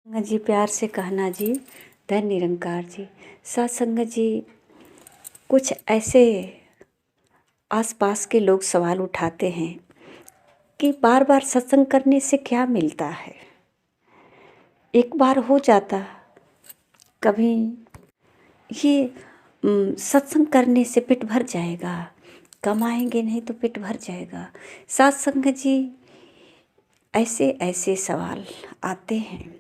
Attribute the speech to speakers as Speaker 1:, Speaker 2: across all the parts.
Speaker 1: संगत जी प्यार से कहना जी, धन निरंकार जी। सत्संगत जी, कुछ ऐसे आसपास के लोग सवाल उठाते हैं कि बार बार सत्संग करने से क्या मिलता है। एक बार हो जाता, कभी ये सत्संग करने से पेट भर जाएगा, कमाएंगे नहीं तो पेट भर जाएगा। सत्संगत जी, ऐसे ऐसे सवाल आते हैं।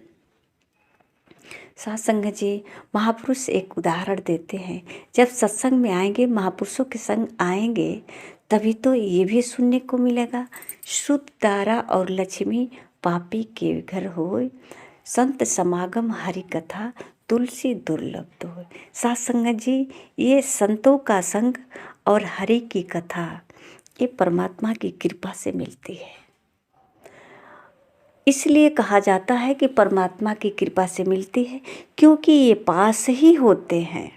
Speaker 1: सत्संग जी, महापुरुष एक उदाहरण देते हैं। जब सत्संग में आएंगे, महापुरुषों के संग आएंगे, तभी तो ये भी सुनने को मिलेगा, शुद्ध तारा और लक्ष्मी पापी के घर होय, संत समागम हरि कथा तुलसी दुर्लभ तो होय। सत्संग जी, ये संतों का संग और हरि की कथा ये परमात्मा की कृपा से मिलती है। इसलिए कहा जाता है कि परमात्मा की कृपा से मिलती है, क्योंकि ये पास ही होते हैं,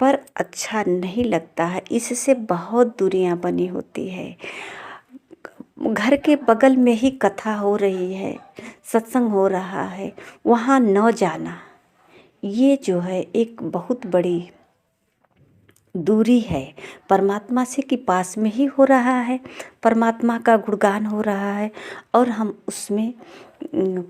Speaker 1: पर अच्छा नहीं लगता है। इससे बहुत दूरियां बनी होती है। घर के बगल में ही कथा हो रही है, सत्संग हो रहा है, वहाँ न जाना, ये जो है एक बहुत बड़ी दूरी है परमात्मा से, कि पास में ही हो रहा है, परमात्मा का गुणगान हो रहा है और हम उसमें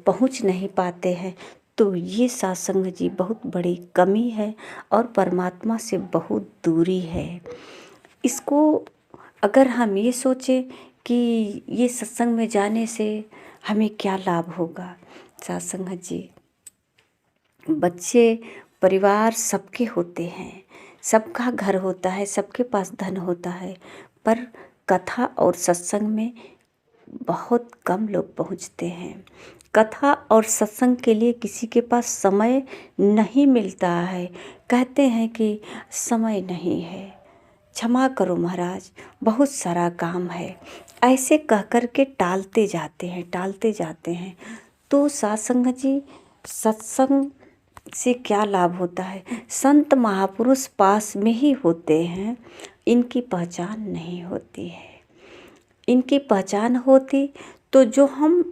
Speaker 1: पहुंच नहीं पाते हैं। तो ये सत्संग जी बहुत बड़ी कमी है और परमात्मा से बहुत दूरी है। इसको अगर हम ये सोचें कि ये सत्संग में जाने से हमें क्या लाभ होगा। सत्संग जी, बच्चे परिवार सबके होते हैं, सबका घर होता है, सबके पास धन होता है, पर कथा और सत्संग में बहुत कम लोग पहुंचते हैं। कथा और सत्संग के लिए किसी के पास समय नहीं मिलता है। कहते हैं कि समय नहीं है, क्षमा करो महाराज, बहुत सारा काम है, ऐसे कह कर के टालते जाते हैं। तो सत्संग जी, सत्संग से क्या लाभ होता है। संत महापुरुष पास में ही होते हैं, इनकी पहचान नहीं होती है। इनकी पहचान होती तो जो हम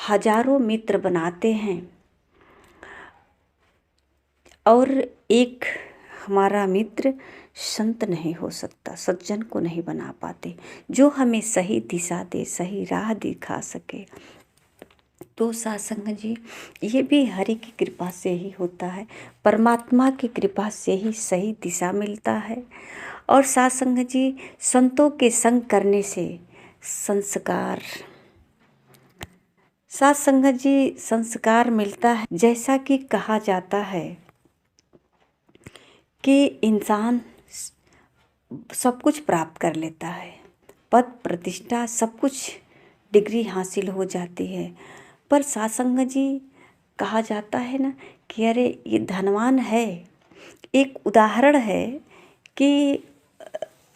Speaker 1: हजारों मित्र बनाते हैं और एक हमारा मित्र संत नहीं हो सकता, सज्जन को नहीं बना पाते, जो हमें सही दिशा दे, सही राह दिखा सके। तो सत्संग जी, ये भी हरि की कृपा से ही होता है, परमात्मा की कृपा से ही सही दिशा मिलता है। और सत्संग जी, संतों के संग करने से संस्कार, सत्संग जी संस्कार मिलता है। जैसा कि कहा जाता है कि इंसान सब कुछ प्राप्त कर लेता है, पद प्रतिष्ठा सब कुछ, डिग्री हासिल हो जाती है, पर सत्संग जी कहा जाता है ना कि अरे ये धनवान है। एक उदाहरण है कि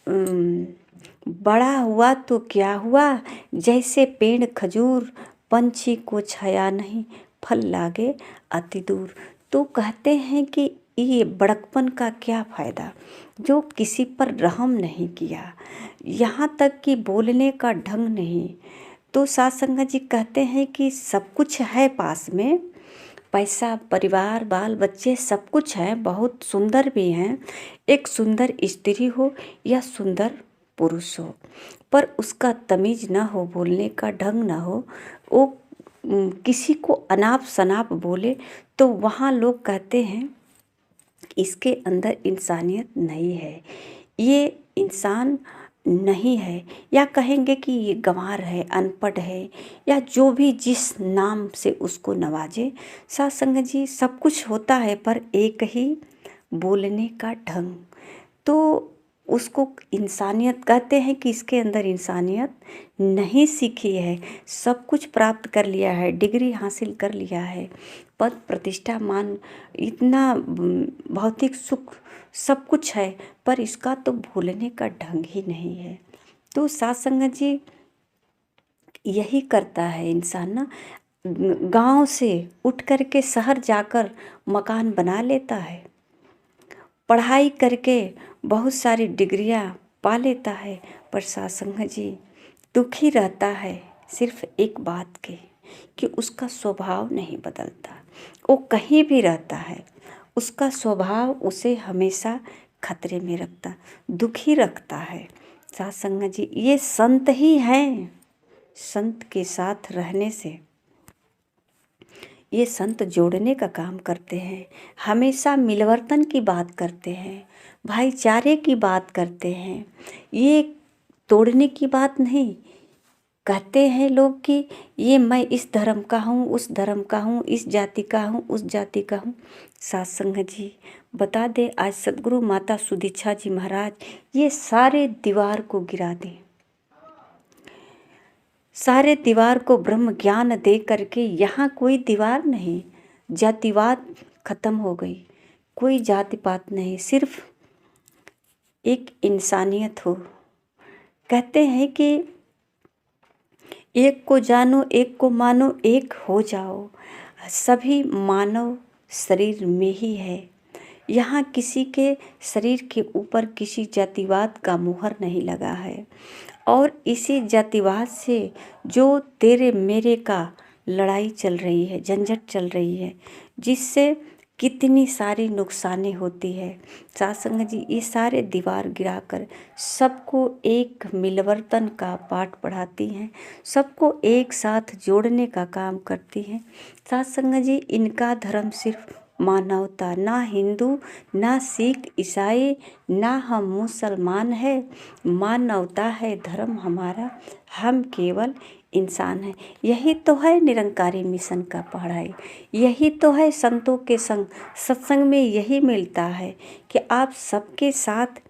Speaker 1: बड़ा हुआ तो क्या हुआ, जैसे पेड़ खजूर, पंछी को छाया नहीं, फल लागे अति दूर। तो कहते हैं कि ये बड़कपन का क्या फ़ायदा, जो किसी पर रहम नहीं किया, यहाँ तक कि बोलने का ढंग नहीं। तो सत्संग जी कहते हैं कि सब कुछ है पास में, पैसा, परिवार, बाल बच्चे सब कुछ है, बहुत सुंदर भी हैं, एक सुंदर स्त्री हो या सुंदर पुरुष हो, पर उसका तमीज ना हो, बोलने का ढंग ना हो, वो किसी को अनाप शनाप बोले, तो वहाँ लोग कहते हैं इसके अंदर इंसानियत नहीं है, ये इंसान नहीं है, या कहेंगे कि ये गंवार है, अनपढ़ है, या जो भी जिस नाम से उसको नवाजे। सत्संग जी, सब कुछ होता है, पर एक ही बोलने का ढंग, तो उसको इंसानियत कहते हैं कि इसके अंदर इंसानियत नहीं सीखी है। सब कुछ प्राप्त कर लिया है, डिग्री हासिल कर लिया है, पद प्रतिष्ठा मान, इतना भौतिक सुख सब कुछ है, पर इसका तो भूलने का ढंग ही नहीं है। तो सत्संग जी यही करता है इंसान ना, गांव से उठ कर के शहर जाकर मकान बना लेता है, पढ़ाई करके बहुत सारी डिग्रियां पा लेता है, पर सत्संग जी दुखी रहता है सिर्फ एक बात के, कि उसका स्वभाव नहीं बदलता। वो कहीं भी रहता है, उसका स्वभाव उसे हमेशा खतरे में रखता, दुखी रखता है। साथ संगत जी, ये संत ही हैं। संत के साथ रहने से ये संत जोड़ने का काम करते हैं, हमेशा मिलवर्तन की बात करते हैं, भाईचारे की बात करते हैं। ये तोड़ने की बात नहीं। कहते हैं लोग कि ये मैं इस धर्म का हूँ, उस धर्म का हूँ, इस जाति का हूँ, उस जाति का हूँ। साथ संगत जी, बता दें, आज सदगुरु माता सुदीक्षा जी महाराज ये सारे दीवार को गिरा दें, सारे दीवार को ब्रह्म ज्ञान दे करके यहाँ कोई दीवार नहीं, जातिवाद खत्म हो गई, कोई जाति पात नहीं, सिर्फ एक इंसानियत हो। कहते हैं कि एक को जानो, एक को मानो, एक हो जाओ। सभी मानव शरीर में ही है। यहाँ किसी के शरीर के ऊपर किसी जातिवाद का मुहर नहीं लगा है। और इसी जातिवाद से जो तेरे मेरे का लड़ाई चल रही है, झंझट चल रही है, जिससे कितनी सारी नुकसानी होती है। साथ संगत जी, ये सारे दीवार गिराकर सबको एक मिलवर्तन का पाठ पढ़ाती हैं, सबको एक साथ जोड़ने का काम करती हैं। साथ संगत जी, इनका धर्म सिर्फ मानवता, ना हिंदू, ना सिख, ईसाई, ना हम मुसलमान है, मानवता है धर्म हमारा, हम केवल इंसान है। यही तो है निरंकारी मिशन का पढ़ाई, यही तो है संतों के संग। सत्संग में यही मिलता है कि आप सबके साथ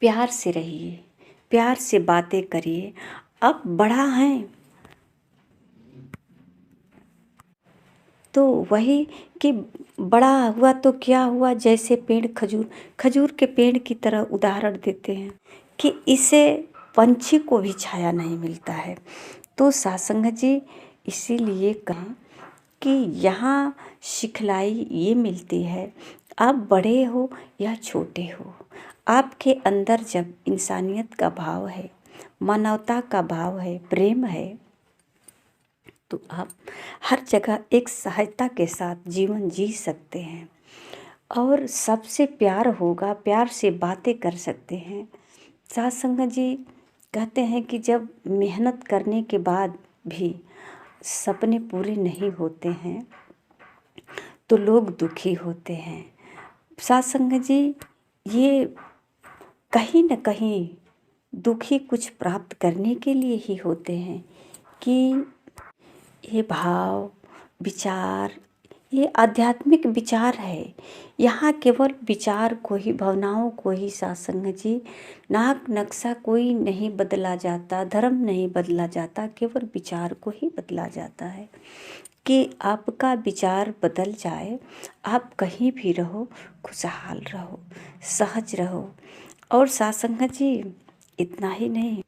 Speaker 1: प्यार से रहिए, प्यार से बातें करिए। अब बड़ा हैं तो वही कि बड़ा हुआ तो क्या हुआ, जैसे पेड़ खजूर के पेड़ की तरह उदाहरण देते हैं कि इसे पंछी को भी छाया नहीं मिलता है। तो सत्संग जी, इसीलिए कहें कि यहाँ सिखलाई ये मिलती है, आप बड़े हो या छोटे हो, आपके अंदर जब इंसानियत का भाव है, मानवता का भाव है, प्रेम है, तो आप हर जगह एक सहजता के साथ जीवन जी सकते हैं और सबसे प्यार होगा, प्यार से बातें कर सकते हैं। साथ संगत जी, कहते हैं कि जब मेहनत करने के बाद भी सपने पूरे नहीं होते हैं तो लोग दुखी होते हैं। साथ संगत जी, ये कहीं न कहीं दुखी कुछ प्राप्त करने के लिए ही होते हैं कि ये भाव विचार, ये आध्यात्मिक विचार है। यहाँ केवल विचार को ही, भावनाओं को ही सत्संग जी, नाक नक्शा कोई नहीं बदला जाता, धर्म नहीं बदला जाता, केवल विचार को ही बदला जाता है कि आपका विचार बदल जाए, आप कहीं भी रहो, खुशहाल रहो, सहज रहो। और सत्संग जी, इतना ही नहीं,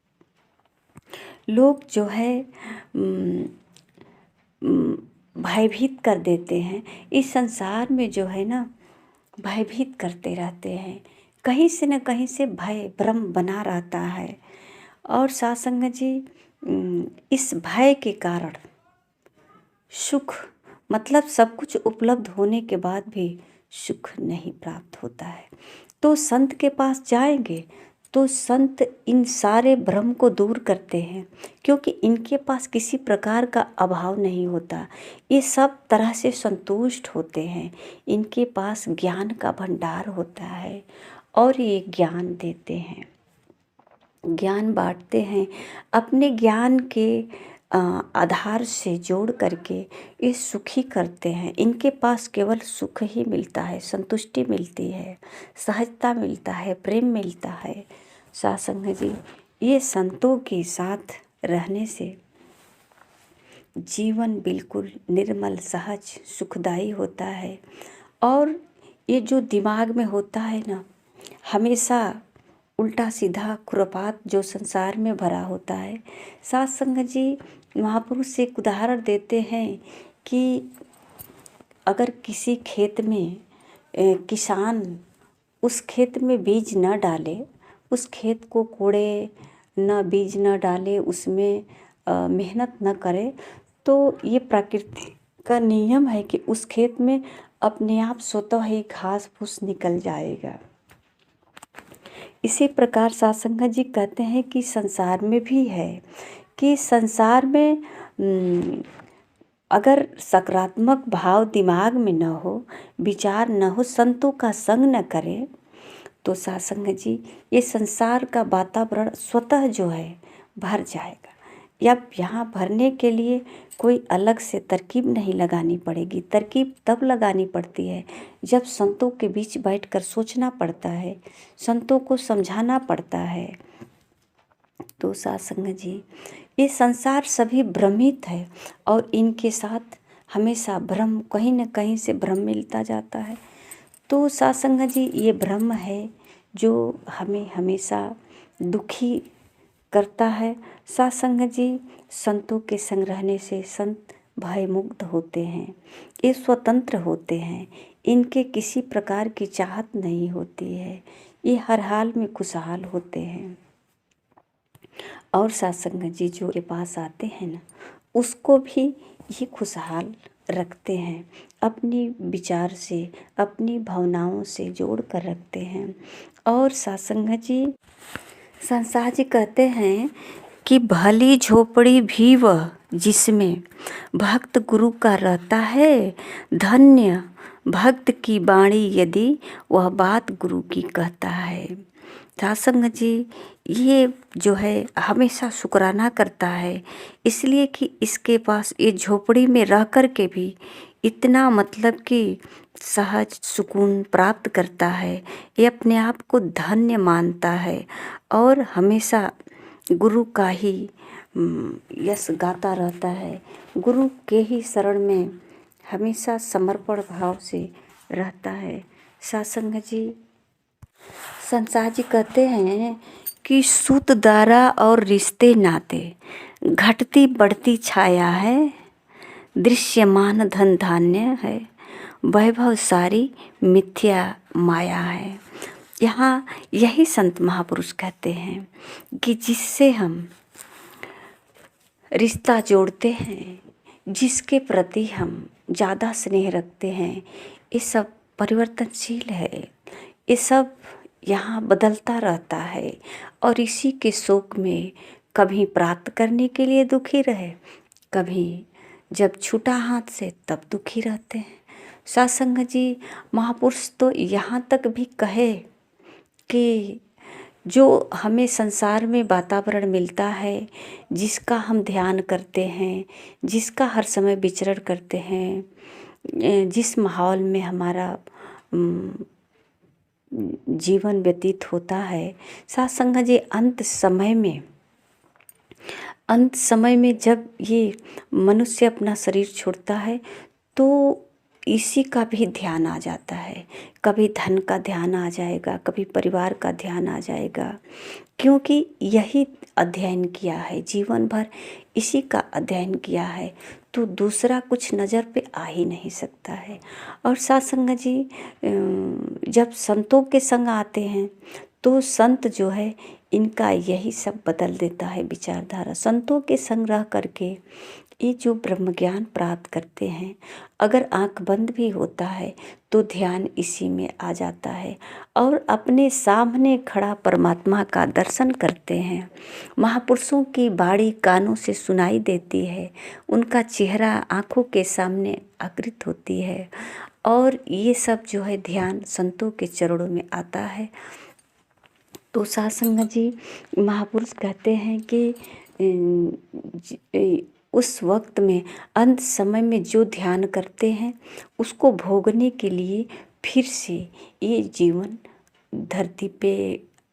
Speaker 1: लोग जो है भयभीत कर देते हैं। इस संसार में जो है ना, भयभीत करते रहते हैं, कहीं से न कहीं से भय भ्रम बना रहता है। और सत्संग जी, इस भय के कारण सुख, मतलब सब कुछ उपलब्ध होने के बाद भी सुख नहीं प्राप्त होता है। तो संत के पास जाएंगे तो संत इन सारे भ्रम को दूर करते हैं, क्योंकि इनके पास किसी प्रकार का अभाव नहीं होता, ये सब तरह से संतुष्ट होते हैं। इनके पास ज्ञान का भंडार होता है और ये ज्ञान देते हैं, ज्ञान बांटते हैं। अपने ज्ञान के आधार से जोड़ करके ये सुखी करते हैं। इनके पास केवल सुख ही मिलता है, संतुष्टि मिलती है, सहजता मिलता है, प्रेम मिलता है। सत्संग जी, ये संतों के साथ रहने से जीवन बिल्कुल निर्मल, सहज, सुखदायी होता है। और ये जो दिमाग में होता है ना, हमेशा उल्टा सीधा खुरापात जो संसार में भरा होता है। सत्संग जी, महापुरुष एक उदाहरण देते हैं कि अगर किसी खेत में किसान उस खेत में बीज न डाले, उस खेत को कोड़े न, बीज न डाले, उसमें मेहनत न करे, तो ये प्रकृति का नियम है कि उस खेत में अपने आप स्वतः ही घास फूस निकल जाएगा। इसी प्रकार सत्संग जी कहते हैं कि संसार में भी है कि संसार में अगर सकारात्मक भाव दिमाग में न हो, विचार न हो, संतों का संग न करें, तो सत्संग जी ये संसार का वातावरण स्वतः जो है भर जाएगा। या यहाँ भरने के लिए कोई अलग से तरकीब नहीं लगानी पड़ेगी। तरकीब तब लगानी पड़ती है जब संतों के बीच बैठकर सोचना पड़ता है, संतों को समझाना पड़ता है। तो सत्संग जी ये संसार सभी भ्रमित है और इनके साथ हमेशा भ्रम, कहीं न कहीं से भ्रम मिलता जाता है। तो सत्संग जी ये भ्रम है जो हमें हमेशा दुखी करता है। सत्संग जी संतों के संग रहने से संत भय मुक्त होते हैं, ये स्वतंत्र होते हैं, इनके किसी प्रकार की चाहत नहीं होती है, ये हर हाल में खुशहाल होते हैं। और सत्संग जी जो के पास आते हैं ना, उसको भी ये खुशहाल रखते हैं, अपनी विचार से, अपनी भावनाओं से जोड़ कर रखते हैं। और सत्संग जी संसार जी कहते हैं कि भली झोपड़ी भी वह जिसमें भक्त गुरु का रहता है, धन्य भक्त की वाणी यदि वह बात गुरु की कहता है। सत्संग जी ये जो है हमेशा शुक्राना करता है, इसलिए कि इसके पास ये झोपड़ी में रह कर के भी इतना मतलब कि सहज सुकून प्राप्त करता है, ये अपने आप को धन्य मानता है और हमेशा गुरु का ही यश गाता रहता है, गुरु के ही शरण में हमेशा समर्पण भाव से रहता है। सत्संग जी संसार जी कहते हैं कि सूत दारा और रिश्ते नाते घटती बढ़ती छाया है, दृश्यमान धन धान्य है, वैभव सारी मिथ्या माया है। यहाँ यही संत महापुरुष कहते हैं कि जिससे हम रिश्ता जोड़ते हैं, जिसके प्रति हम ज़्यादा स्नेह रखते हैं, ये सब परिवर्तनशील है, ये सब यहाँ बदलता रहता है और इसी के शोक में कभी प्राप्त करने के लिए दुखी रहे, कभी जब छूटा हाथ से तब दुखी रहते हैं। सत्संग जी महापुरुष तो यहाँ तक भी कहे कि जो हमें संसार में वातावरण मिलता है, जिसका हम ध्यान करते हैं, जिसका हर समय विचरण करते हैं, जिस माहौल में हमारा जीवन व्यतीत होता है, सत्संग जी अंत समय में जब ये मनुष्य अपना शरीर छोड़ता है तो इसी का भी ध्यान आ जाता है। कभी धन का ध्यान आ जाएगा, कभी परिवार का ध्यान आ जाएगा, क्योंकि यही अध्ययन किया है, जीवन भर इसी का अध्ययन किया है, तो दूसरा कुछ नज़र पे आ ही नहीं सकता है। और सत्संग जी जब संतों के संग आते हैं तो संत जो है इनका यही सब बदल देता है विचारधारा। संतों के संग रह करके ये जो ब्रह्म ज्ञान प्राप्त करते हैं, अगर आंख बंद भी होता है तो ध्यान इसी में आ जाता है और अपने सामने खड़ा परमात्मा का दर्शन करते हैं। महापुरुषों की बाणी कानों से सुनाई देती है, उनका चेहरा आंखों के सामने आकृत होती है और ये सब जो है ध्यान संतों के चरणों में आता है। तो सत्संग जी महापुरुष कहते हैं कि उस वक्त में अंत समय में जो ध्यान करते हैं उसको भोगने के लिए फिर से ये जीवन धरती पे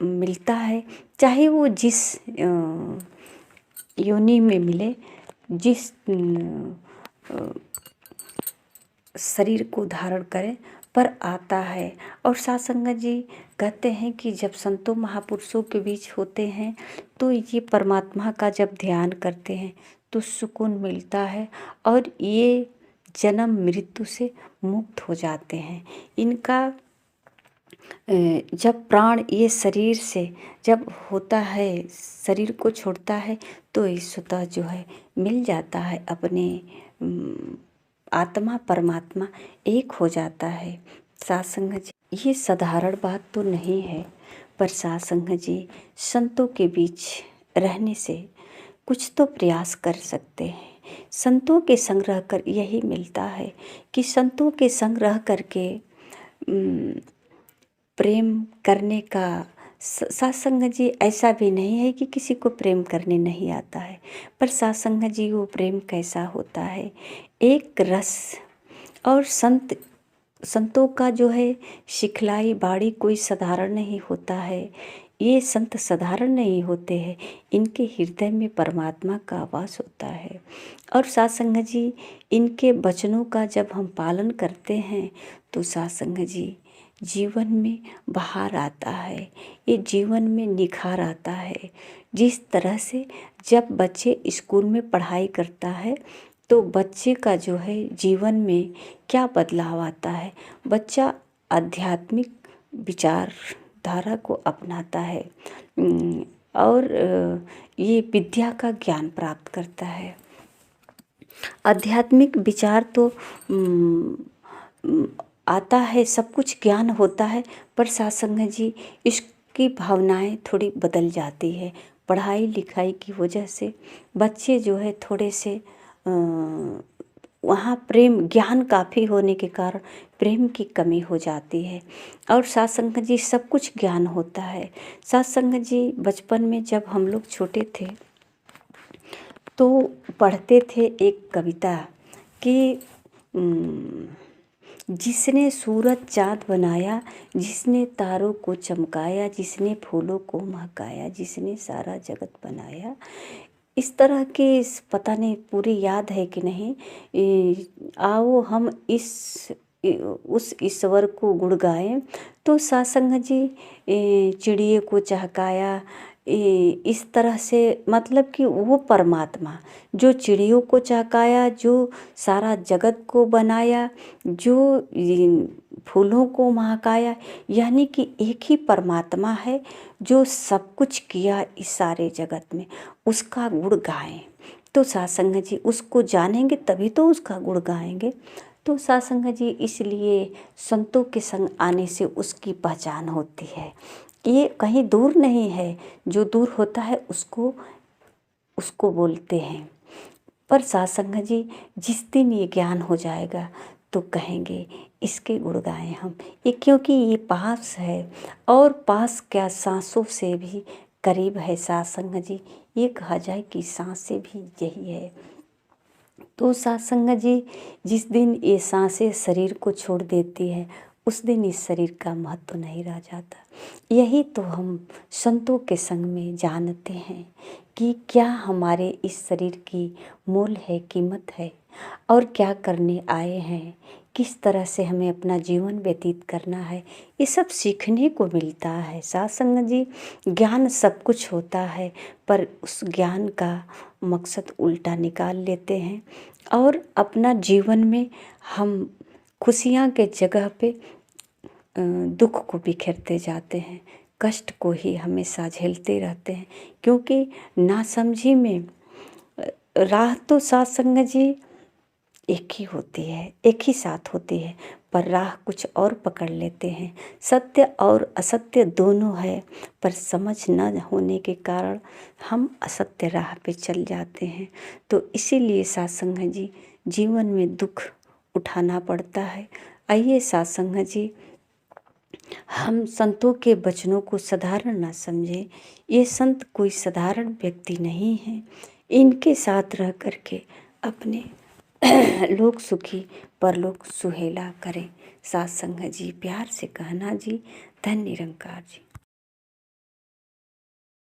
Speaker 1: मिलता है, चाहे वो जिस योनि में मिले, जिस शरीर को धारण करे, पर आता है। और सत्संग जी कहते हैं कि जब संतों महापुरुषों के बीच होते हैं तो ये परमात्मा का जब ध्यान करते हैं तो सुकून मिलता है और ये जन्म मृत्यु से मुक्त हो जाते हैं। इनका जब प्राण ये शरीर से जब होता है, शरीर को छोड़ता है, तो ये स्वतः जो है मिल जाता है अपने आत्मा परमात्मा एक हो जाता है। साथ संगत जी, ये साधारण बात तो नहीं है, पर साथ संगत जी संतों के बीच रहने से कुछ तो प्रयास कर सकते हैं। संतों के संग रह कर यही मिलता है कि संतों के संग रह करके प्रेम करने का सत्संग जी ऐसा भी नहीं है कि किसी को प्रेम करने नहीं आता है, पर सत्संग जी वो प्रेम कैसा होता है, एक रस। और संतों का जो है सिखलाई बाड़ी कोई साधारण नहीं होता है। ये संत साधारण नहीं होते हैं, इनके हृदय में परमात्मा का वास होता है। और सत्संग जी इनके वचनों का जब हम पालन करते हैं तो सत्संग जी जीवन में बाहर आता है, ये जीवन में निखार आता है। जिस तरह से जब बच्चे स्कूल में पढ़ाई करता है तो बच्चे का जो है जीवन में क्या बदलाव आता है, बच्चा आध्यात्मिक विचारधारा को अपनाता है और ये विद्या का ज्ञान प्राप्त करता है। आध्यात्मिक विचार तो आता है, सब कुछ ज्ञान होता है, पर सत्संग जी इसकी भावनाएं थोड़ी बदल जाती है। पढ़ाई लिखाई की वजह से बच्चे जो है थोड़े से वहाँ प्रेम ज्ञान काफ़ी होने के कारण प्रेम की कमी हो जाती है। और सत्संग जी सब कुछ ज्ञान होता है। सत्संग जी बचपन में जब हम लोग छोटे थे तो पढ़ते थे एक कविता कि जिसने सूरज चाँद बनाया, जिसने तारों को चमकाया, जिसने फूलों को महकाया, जिसने सारा जगत बनाया। इस तरह के पता नहीं पूरी याद है कि नहीं। आओ हम उस ईश्वर को गुण गाएं। तो सत्संग जी चिड़िए को चहकाया, इस तरह से मतलब कि वो परमात्मा जो चिड़ियों को चहकाया, जो सारा जगत को बनाया, जो फूलों को महकाया, यानी कि एक ही परमात्मा है जो सब कुछ किया इस सारे जगत में, उसका गुण गाएं। तो सत्संग जी उसको जानेंगे तभी तो उसका गुण गाएंगे। तो सत्संग जी इसलिए संतों के संग आने से उसकी पहचान होती है। ये कहीं दूर नहीं है, जो दूर होता है उसको बोलते हैं। पर सत्संग जी जिस दिन ये ज्ञान हो जाएगा तो कहेंगे इसके गुण गाएं हम, ये क्योंकि ये पास है, और पास क्या सांसों से भी करीब है सत्संग जी। ये कहा जाए कि सांसें भी यही है। तो सत्संग जी जिस दिन ये सांसें शरीर को छोड़ देती है उस दिन इस शरीर का महत्व नहीं रह जाता। यही तो हम संतों के संग में जानते हैं कि क्या हमारे इस शरीर की मोल है, कीमत है, और क्या करने आए हैं, किस तरह से हमें अपना जीवन व्यतीत करना है, ये सब सीखने को मिलता है। सत्संग जी ज्ञान सब कुछ होता है, पर उस ज्ञान का मकसद उल्टा निकाल लेते हैं और अपना जीवन में हम खुशियाँ के जगह पे दुख को बिखेरते जाते हैं, कष्ट को ही हमेशा झेलते रहते हैं। क्योंकि नासमझी में राह तो सत्संग जी एक ही होती है, एक ही साथ होती है, पर राह कुछ और पकड़ लेते हैं। सत्य और असत्य दोनों है, पर समझ न होने के कारण हम असत्य राह पे चल जाते हैं। तो इसीलिए सत्संग जी जीवन में दुख उठाना पड़ता है। आइए सत्संग जी हम संतों के वचनों को साधारण ना समझें। ये संत कोई साधारण व्यक्ति नहीं है, इनके साथ रह करके अपने लोक सुखी परलोक सुहेला करें। सत्संग जी प्यार से कहना जी। धन्य निरंकार जी।